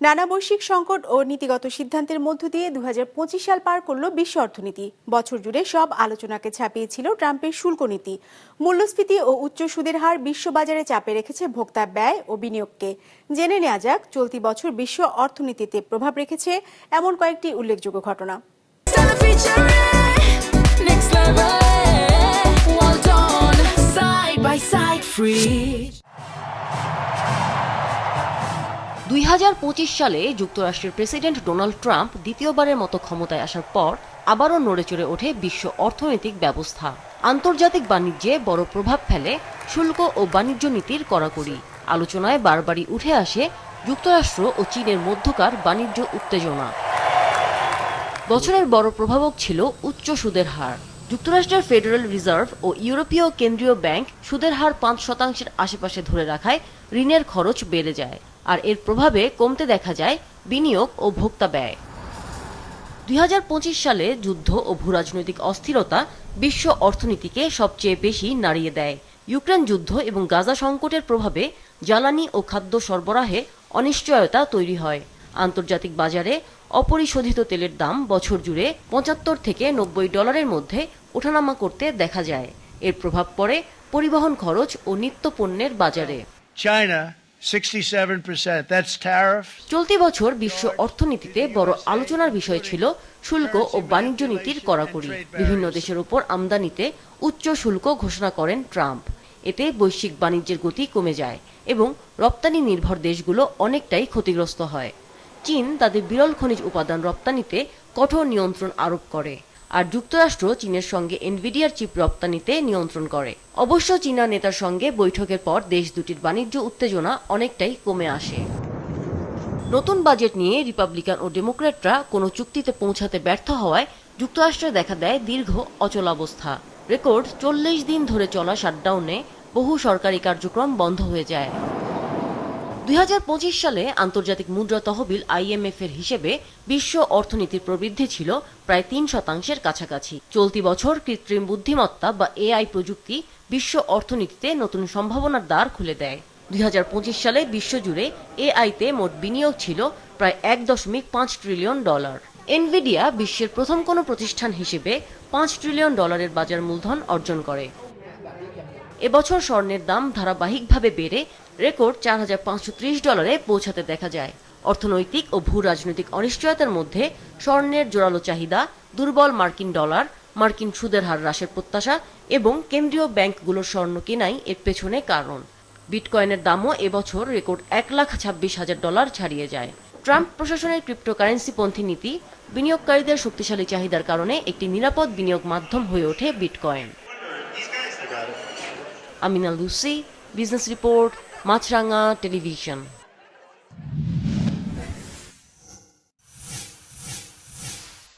নানা বৈশ্বিক সংকট ও নীতিগত সিদ্ধান্তের মধ্য দিয়ে 2025 সাল পার করল বিশ্ব অর্থনীতি। বছর জুড়ে সব আলোচনাকে ছাপিয়েছিল ট্রাম্পের শুল্ক নীতি। মূল্যস্ফীতি ও উচ্চ সুদের হার বিশ্ববাজারে চাপে রেখেছে ভোক্তা ব্যয় ও বিনিয়োগকে। জেনে নেওয়া যাক চলতি বছর বিশ্ব অর্থনীতিতে প্রভাব রেখেছে এমন কয়েকটি উল্লেখযোগ্য ঘটনা। 2025 সালে যুক্তরাষ্ট্রের প্রেসিডেন্ট ডোনাল্ড ট্রাম্প দ্বিতীয়বারের মতো ক্ষমতায় আসার পর আবারও নড়েচড়ে ওঠে বিশ্ব অর্থনৈতিক ব্যবস্থা। আন্তর্জাতিক বাণিজ্যে বড় প্রভাব ফেলে শুল্ক ও বাণিজ্য নীতির কড়াকড়ি। আলোচনায় বারবারই উঠে আসে যুক্তরাষ্ট্র ও চীনের মধ্যকার বাণিজ্য উত্তেজনা। বছরের বড় প্রভাবক ছিল উচ্চ সুদের হার। যুক্তরাষ্ট্রের ফেডারেল রিজার্ভ ও ইউরোপীয় কেন্দ্রীয় ব্যাংক সুদের হার 5% আশেপাশে ধরে রাখায় ঋণের খরচ বেড়ে যায়, আর এর প্রভাবে কমতে দেখা যায় বিনিয়োগ ও ভোক্তা ব্যয়। 2025 সালে যুদ্ধ ও ভূরাজনৈতিক অস্থিরতা বিশ্ব অর্থনীতিকে সবচেয়ে বেশি নাড়িয়ে দেয়। ইউক্রেন যুদ্ধ এবং গাজা সংকটের প্রভাবে জ্বালানি ও খাদ্য সরবরাহে অনিশ্চয়তা তৈরি হয়। আন্তর্জাতিক বাজারে অপরিশোধিত তেলের দাম বছর জুড়ে $75 থেকে $90 মধ্যে ওঠানামা করতে দেখা যায়। এর প্রভাব পড়ে পরিবহন খরচ ও নিত্যপণ্যের বাজারে। China 67%. That's tariff. চলতি বছর বিশ্ব অর্থনীতিতে বড় আলোচনার বিষয় ছিল শুল্ক ও বাণিজ্য নীতির কড়াকড়ি। বিভিন্ন দেশের উপর আমদানিতে উচ্চ শুল্ক ঘোষণা করেন ট্রাম্প। এতে বৈশ্বিক বাণিজ্যের গতি কমে যায় এবং রপ্তানি নির্ভর দেশগুলো অনেকটাই ক্ষতিগ্রস্ত হয়। চীন তাদের বিরল খনিজ উপাদান রপ্তানিতে কঠোর নিয়ন্ত্রণ আরোপ করে, আর যুক্তরাষ্ট্র চীনের সঙ্গে এনভিডিয়ার চিপ রপ্তানিতে নিয়ন্ত্রণ করে। অবশ্য চীনা নেতার সঙ্গে বৈঠকের পর দেশ দুটির বাণিজ্য উত্তেজনা অনেকটাই কমে আসে। নতুন বাজেট নিয়ে রিপাবলিকান ও ডেমোক্র্যাটরা কোনো চুক্তিতে পৌঁছাতে ব্যর্থ হওয়ায় যুক্তরাষ্ট্রে দেখা দেয় দীর্ঘ অচলাবস্থা। রেকর্ড 40 দিন ধরে চলা শাটডাউনে বহু সরকারি কার্যক্রম বন্ধ হয়ে যায়। 2025 সালে আন্তর্জাতিক মুদ্রা তহবিল IMF এর হিসেবে বিশ্ব অর্থনীতির প্রবৃদ্ধি ছিল প্রায় 3% কাছাকাছি। চলতি বছর কৃত্রিম বুদ্ধিমত্তা বা AI প্রযুক্তি বিশ্ব অর্থনীতিতে নতুন সম্ভাবনার দ্বার খুলে দেয়। 2025 সালে বিশ্বজুড়ে AI-তে মোট বিনিয়োগ ছিল প্রায় $1.5 ট্রিলিয়ন। এনভিডিয়া বিশ্বের প্রথম কোনো প্রতিষ্ঠান হিসেবে $5 ট্রিলিয়ন বাজার মূলধন অর্জন করে। এবছর স্বর্ণের দাম ধারাবাহিকভাবে বেড়ে রেকর্ড $4,530 পৌঁছাতে দেখা যায়। অর্থনৈতিক ও ভূ রাজনৈতিক অনিশ্চয়তার মধ্যে স্বর্ণের জোরালো চাহিদা, দুর্বল মার্কিন ডলার, মার্কিন সুদের হার হ্রাসের প্রত্যাশা এবং কেন্দ্রীয় ব্যাংকগুলোর স্বর্ণ কেনাই এর পেছনে কারণ। বিটকয়েনের দামও এবছর রেকর্ড $1,26,000 ছাড়িয়ে যায়। ট্রাম্প প্রশাসনের ক্রিপ্টোকারেন্সিপন্থী নীতি বিনিয়োগকারীদের শক্তিশালী চাহিদার কারণে একটি নিরাপদ বিনিয়োগ মাধ্যম হয়ে ওঠে bitcoin. Amina Lucy, business report, Maasranga television.